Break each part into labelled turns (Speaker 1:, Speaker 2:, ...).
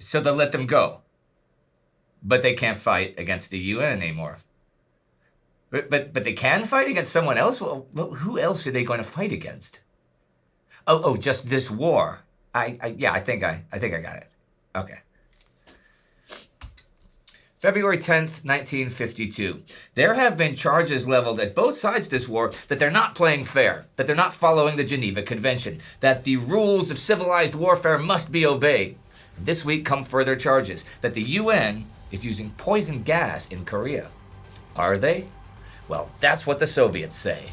Speaker 1: So they'll let them go. But they can't fight against the UN anymore. But they can fight against someone else? Well, who else are they going to fight against? Oh, just this war. I think I got it. Okay. February 10th, 1952. There have been charges leveled at both sides this war that they're not playing fair, that they're not following the Geneva Convention, that the rules of civilized warfare must be obeyed. This week come further charges that the UN is using poison gas in Korea. Are they? Well, that's what the Soviets say.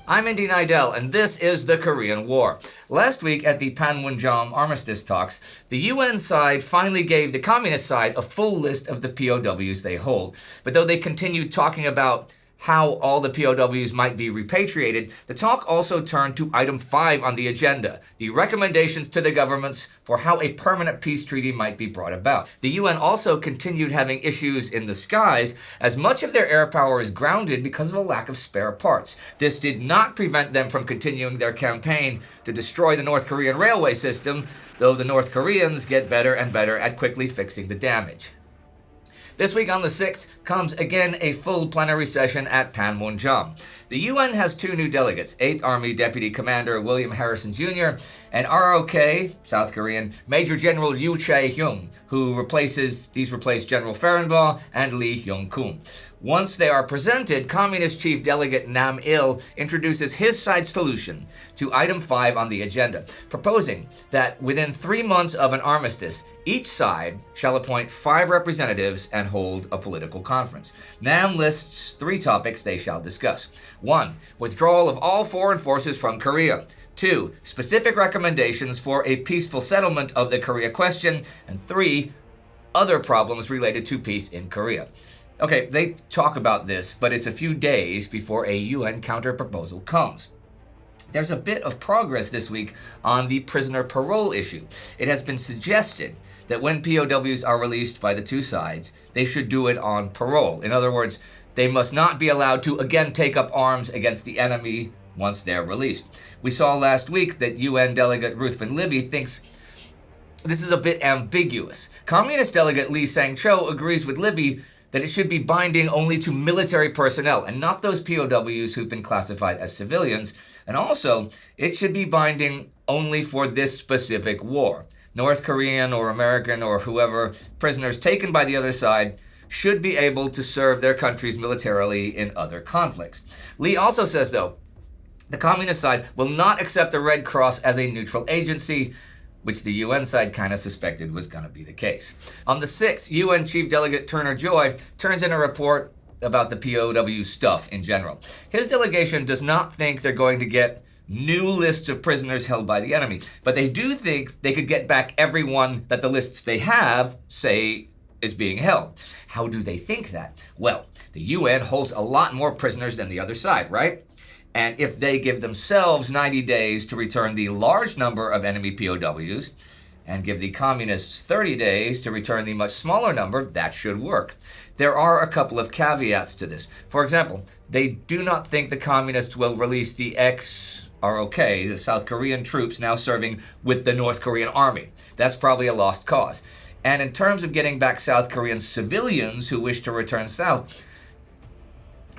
Speaker 1: I'm Indy Neidell, and this is the Korean War. Last week at the Panmunjom armistice talks, the UN side finally gave the communist side a full list of the POWs they hold. But though they continued talking about how all the POWs might be repatriated, the talk also turned to item 5 on the agenda, the recommendations to the governments for how a permanent peace treaty might be brought about. The UN also continued having issues in the skies, as much of their air power is grounded because of a lack of spare parts. This did not prevent them from continuing their campaign to destroy the North Korean railway system, though the North Koreans get better and better at quickly fixing the damage. This week on the 6th comes again a full plenary session at Panmunjom. The UN has 2 new delegates, 8th Army Deputy Commander William Harrison Jr. and ROK, South Korean, Major General Yoo Chae-hyung, who replace General Farrenbaugh and Lee Hyung-kun. Once they are presented, Communist Chief Delegate Neidell introduces his side's solution to item 5 on the agenda, proposing that within 3 months of an armistice, each side shall appoint 5 representatives and hold a political conference. Nam lists 3 topics they shall discuss. 1. Withdrawal of all foreign forces from Korea. 2. Specific recommendations for a peaceful settlement of the Korea question. And 3. Other problems related to peace in Korea. Okay, they talk about this, but it's a few days before a UN counter-proposal comes. There's a bit of progress this week on the prisoner parole issue. It has been suggested that when POWs are released by the 2 sides, they should do it on parole. In other words, they must not be allowed to again take up arms against the enemy once they're released. We saw last week that UN Delegate Ruth Van Libby thinks this is a bit ambiguous. Communist Delegate Lee Sang-cho agrees with Libby that it should be binding only to military personnel and not those POWs who've been classified as civilians. And also, it should be binding only for this specific war. North Korean or American or whoever prisoners taken by the other side should be able to serve their countries militarily in other conflicts. Lee also says, though, the communist side will not accept the Red Cross as a neutral agency, which the UN side kind of suspected was going to be the case. On the 6th, UN Chief Delegate Turner Joy turns in a report about the POW stuff in general. His delegation does not think they're going to get new lists of prisoners held by the enemy, but they do think they could get back everyone that the lists they have say is being held. How do they think that? Well, the UN holds a lot more prisoners than the other side, right? And if they give themselves 90 days to return the large number of enemy POWs, and give the communists 30 days to return the much smaller number, that should work. There are a couple of caveats to this. For example, they do not think the communists will release the ex-ROK, the South Korean troops now serving with the North Korean army. That's probably a lost cause. And in terms of getting back South Korean civilians who wish to return south,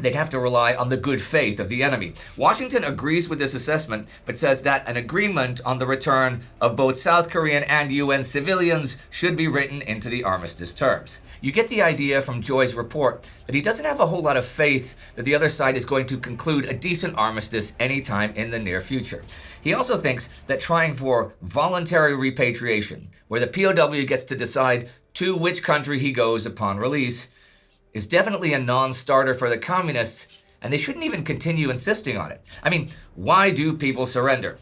Speaker 1: they'd have to rely on the good faith of the enemy. Washington agrees with this assessment, but says that an agreement on the return of both South Korean and UN civilians should be written into the armistice terms. You get the idea from Joy's report that he doesn't have a whole lot of faith that the other side is going to conclude a decent armistice anytime in the near future. He also thinks that trying for voluntary repatriation, where the POW gets to decide to which country he goes upon release, is definitely a non-starter for the communists, and they shouldn't even continue insisting on it. I mean, why do people surrender?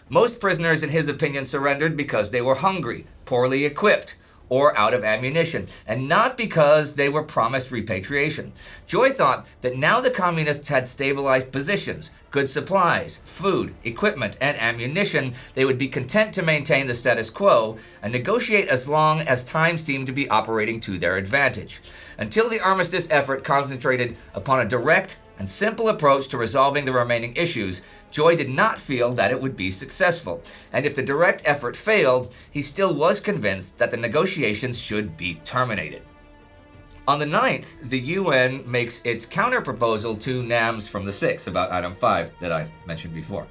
Speaker 1: Most prisoners, in his opinion, surrendered because they were hungry, poorly equipped, or out of ammunition, and not because they were promised repatriation. Joy thought that now the communists had stabilized positions, good supplies, food, equipment, and ammunition, they would be content to maintain the status quo and negotiate as long as time seemed to be operating to their advantage, until the armistice effort concentrated upon a direct and simple approach to resolving the remaining issues, Joy did not feel that it would be successful, and if the direct effort failed, he still was convinced that the negotiations should be terminated. On the 9th, the UN makes its counter-proposal to NAMs from the 6 about Item 5 that I mentioned before.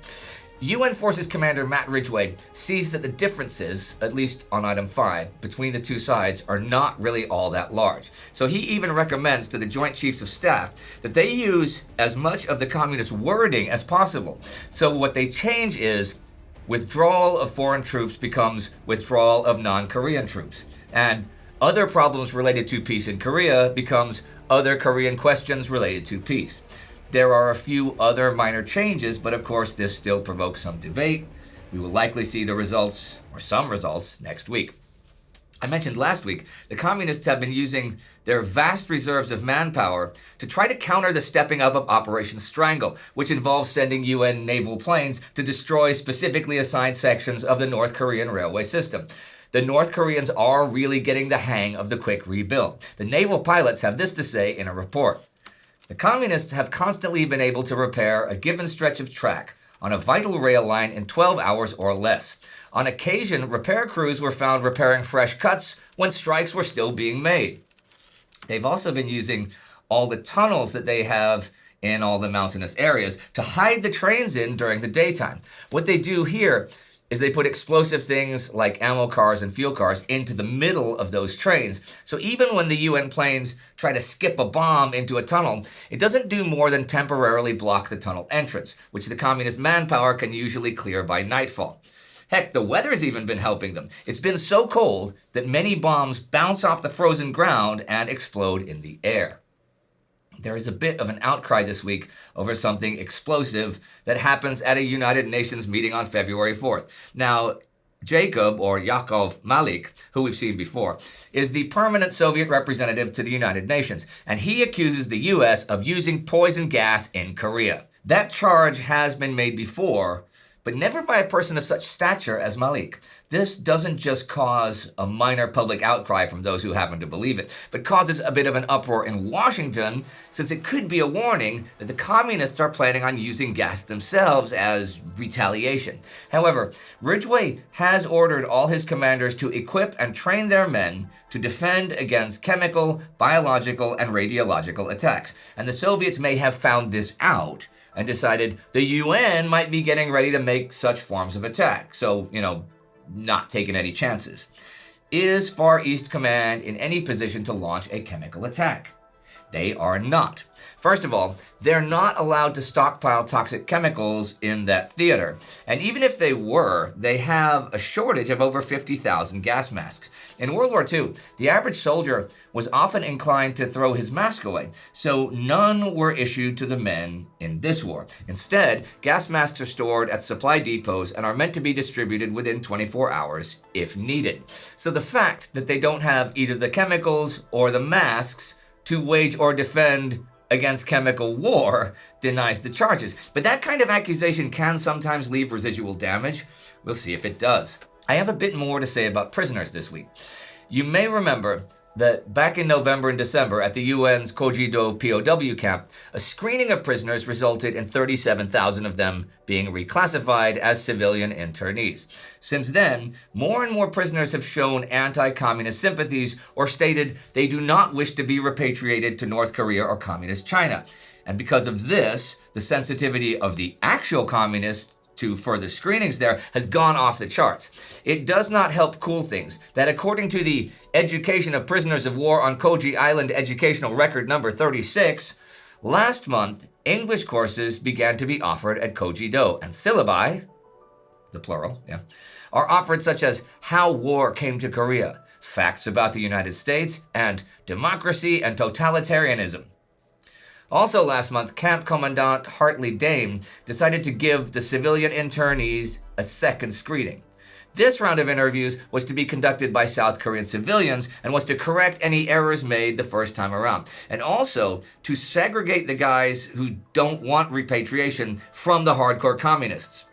Speaker 1: UN Forces Commander Matt Ridgway sees that the differences, at least on Item 5, between the two sides are not really all that large. So he even recommends to the Joint Chiefs of Staff that they use as much of the communist wording as possible. So what they change is withdrawal of foreign troops becomes withdrawal of non-Korean troops. And other problems related to peace in Korea becomes other Korean questions related to peace. There are a few other minor changes, but of course this still provokes some debate. We will likely see the results, or some results, next week. I mentioned last week the communists have been using their vast reserves of manpower to try to counter the stepping up of Operation Strangle, which involves sending UN naval planes to destroy specifically assigned sections of the North Korean railway system. The North Koreans are really getting the hang of the quick rebuild. The naval pilots have this to say in a report. The communists have constantly been able to repair a given stretch of track on a vital rail line in 12 hours or less. On occasion, repair crews were found repairing fresh cuts when strikes were still being made. They've also been using all the tunnels that they have in all the mountainous areas to hide the trains in during the daytime. What they do here is they put explosive things like ammo cars and fuel cars into the middle of those trains. So even when the UN planes try to skip a bomb into a tunnel, it doesn't do more than temporarily block the tunnel entrance, which the communist manpower can usually clear by nightfall. Heck, the weather's even been helping them. It's been so cold that many bombs bounce off the frozen ground and explode in the air. There is a bit of an outcry this week over something explosive that happens at a United Nations meeting on February 4th. Now, Yakov Malik, who we've seen before, is the permanent Soviet representative to the United Nations, and he accuses the US of using poison gas in Korea. That charge has been made before, but never by a person of such stature as Malik. This doesn't just cause a minor public outcry from those who happen to believe it, but causes a bit of an uproar in Washington, since it could be a warning that the communists are planning on using gas themselves as retaliation. However, Ridgway has ordered all his commanders to equip and train their men to defend against chemical, biological, and radiological attacks. And the Soviets may have found this out and decided the UN might be getting ready to make such forms of attack. So, not taking any chances. Is Far East Command in any position to launch a chemical attack? They are not. First of all, they're not allowed to stockpile toxic chemicals in that theater. And even if they were, they have a shortage of over 50,000 gas masks. In World War II, the average soldier was often inclined to throw his mask away, so none were issued to the men in this war. Instead, gas masks are stored at supply depots and are meant to be distributed within 24 hours if needed. So the fact that they don't have either the chemicals or the masks to wage or defend against chemical war denies the charges. But that kind of accusation can sometimes leave residual damage. We'll see if it does. I have a bit more to say about prisoners this week. You may remember that back in November and December at the UN's Koje-do POW camp, a screening of prisoners resulted in 37,000 of them being reclassified as civilian internees. Since then, more and more prisoners have shown anti-communist sympathies or stated they do not wish to be repatriated to North Korea or Communist China. And because of this, the sensitivity of the actual communists to further screenings there has gone off the charts. It does not help cool things that according to the Education of Prisoners of War on Koji Island Educational Record number 36, last month English courses began to be offered at Koje-do, and syllabi, the plural, are offered such as How War Came to Korea, Facts About the United States, and Democracy and Totalitarianism. Also last month, Camp Commandant Hartley Dame decided to give the civilian internees a second screening. This round of interviews was to be conducted by South Korean civilians and was to correct any errors made the first time around, and also to segregate the guys who don't want repatriation from the hardcore communists.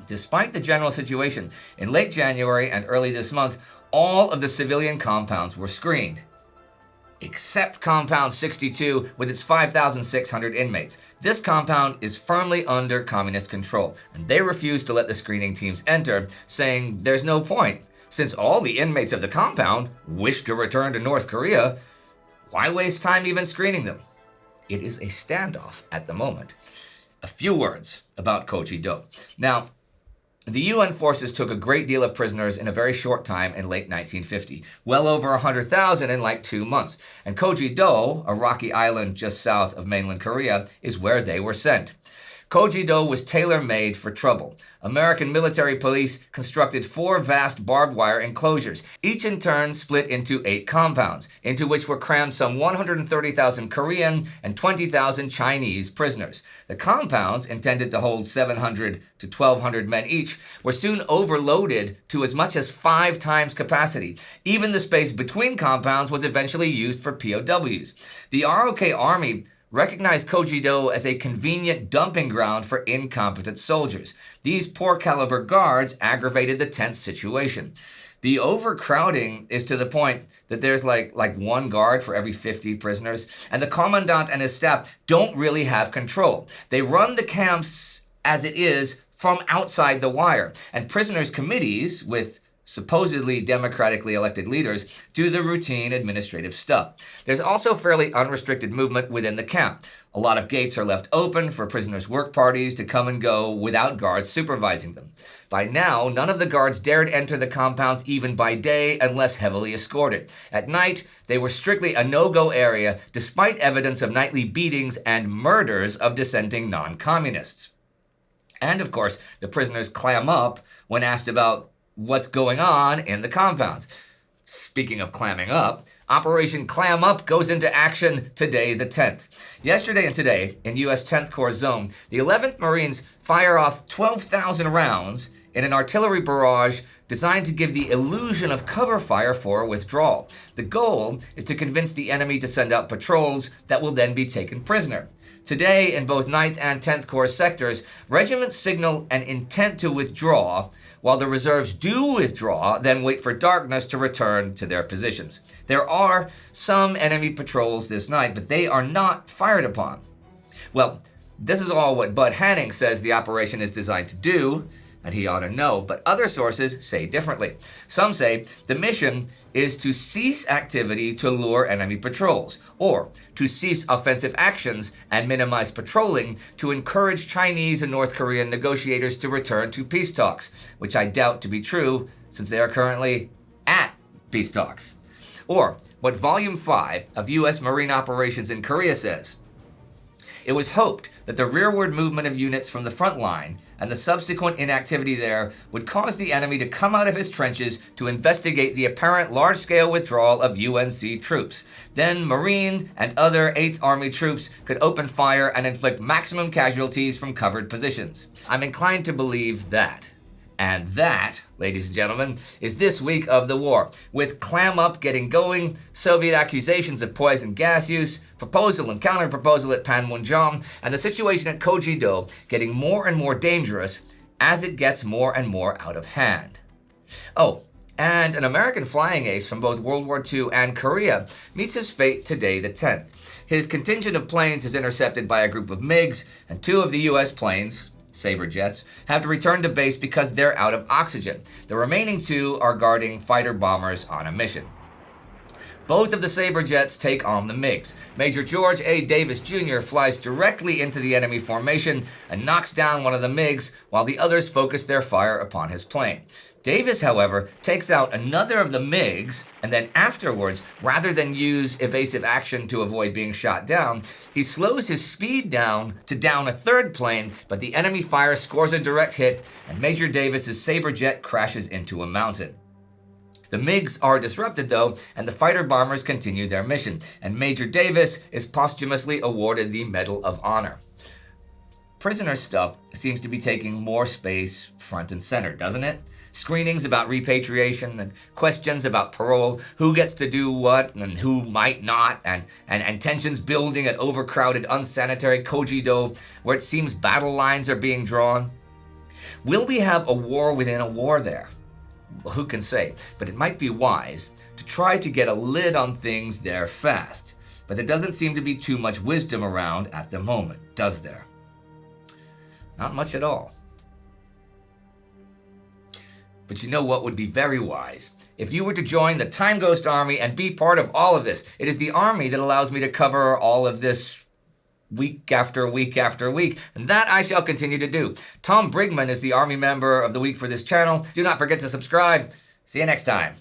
Speaker 1: Despite the general situation, in late January and early this month, all of the civilian compounds were screened. except Compound 62 with its 5,600 inmates. This compound is firmly under communist control, and they refuse to let the screening teams enter, saying there's no point. Since all the inmates of the compound wish to return to North Korea, why waste time even screening them? It is a standoff at the moment. A few words about Koje-do. Now, the UN forces took a great deal of prisoners in a very short time in late 1950, well over 100,000 in like 2 months. And Koje-do, a rocky island just south of mainland Korea, is where they were sent. Koje-do was tailor-made for trouble. American military police constructed 4 vast barbed wire enclosures, each in turn split into 8 compounds, into which were crammed some 130,000 Korean and 20,000 Chinese prisoners. The compounds, intended to hold 700 to 1,200 men each, were soon overloaded to as much as 5 times capacity. Even the space between compounds was eventually used for POWs. The ROK Army recognized Koje-do as a convenient dumping ground for incompetent soldiers. These poor caliber guards aggravated the tense situation. The overcrowding is to the point that there's like 1 guard for every 50 prisoners, and the commandant and his staff don't really have control. They run the camps as it is from outside the wire, and prisoners' committees with supposedly democratically elected leaders do the routine administrative stuff. There's also fairly unrestricted movement within the camp. A lot of gates are left open for prisoners' work parties to come and go without guards supervising them. By now, none of the guards dared enter the compounds even by day unless heavily escorted. At night, they were strictly a no-go area despite evidence of nightly beatings and murders of dissenting non-communists. And of course, the prisoners clam up when asked about what's going on in the compounds. Speaking of clamming up, Operation Clam-up goes into action today the 10th. Yesterday and today, in U.S. 10th Corps Zone, the 11th Marines fire off 12,000 rounds in an artillery barrage designed to give the illusion of cover fire for a withdrawal. The goal is to convince the enemy to send out patrols that will then be taken prisoner. Today, in both 9th and 10th Corps sectors, regiments signal an intent to withdraw, while the reserves do withdraw, then wait for darkness to return to their positions. There are some enemy patrols this night, but they are not fired upon. Well, this is all what Bud Hanning says the operation is designed to do, and he ought to know, but other sources say differently. Some say the mission is to cease activity to lure enemy patrols, or to cease offensive actions and minimize patrolling to encourage Chinese and North Korean negotiators to return to peace talks, which I doubt to be true since they are currently at peace talks. Or what Volume 5 of U.S. Marine Operations in Korea says. It was hoped that the rearward movement of units from the front line and the subsequent inactivity there would cause the enemy to come out of his trenches to investigate the apparent large-scale withdrawal of UNC troops. Then Marine and other 8th Army troops could open fire and inflict maximum casualties from covered positions. I'm inclined to believe that. And that, ladies and gentlemen, is this week of the war. With Clam-up getting going, Soviet accusations of poison gas use, proposal and counter-proposal at Panmunjom, and the situation at Koje-do getting more and more dangerous as it gets more and more out of hand. Oh, and an American flying ace from both World War II and Korea meets his fate today the 10th. His contingent of planes is intercepted by a group of MiGs, and 2 of the U.S. planes, Sabre jets, have to return to base because they're out of oxygen. The remaining 2 are guarding fighter bombers on a mission. Both of the Sabre jets take on the MiGs. Major George A. Davis Jr. flies directly into the enemy formation and knocks down one of the MiGs while the others focus their fire upon his plane. Davis, however, takes out another of the MiGs, and then afterwards, rather than use evasive action to avoid being shot down, he slows his speed down to down a 3rd plane, but the enemy fire scores a direct hit, and Major Davis's Sabre jet crashes into a mountain. The MiGs are disrupted, though, and the fighter bombers continue their mission, and Major Davis is posthumously awarded the Medal of Honor. Prisoner stuff seems to be taking more space front and center, doesn't it? Screenings about repatriation and questions about parole, who gets to do what and who might not, and tensions building at overcrowded, unsanitary Koje-do, where it seems battle lines are being drawn. Will we have a war within a war there? Well, who can say? But it might be wise to try to get a lid on things there fast. But there doesn't seem to be too much wisdom around at the moment, does there? Not much at all. But you know what would be very wise? If you were to join the Time Ghost Army and be part of all of this. It is the army that allows me to cover all of this week after week after week, and that I shall continue to do. Tom Brigman is the Army Member of the Week for this channel. Do not forget to subscribe. See you next time.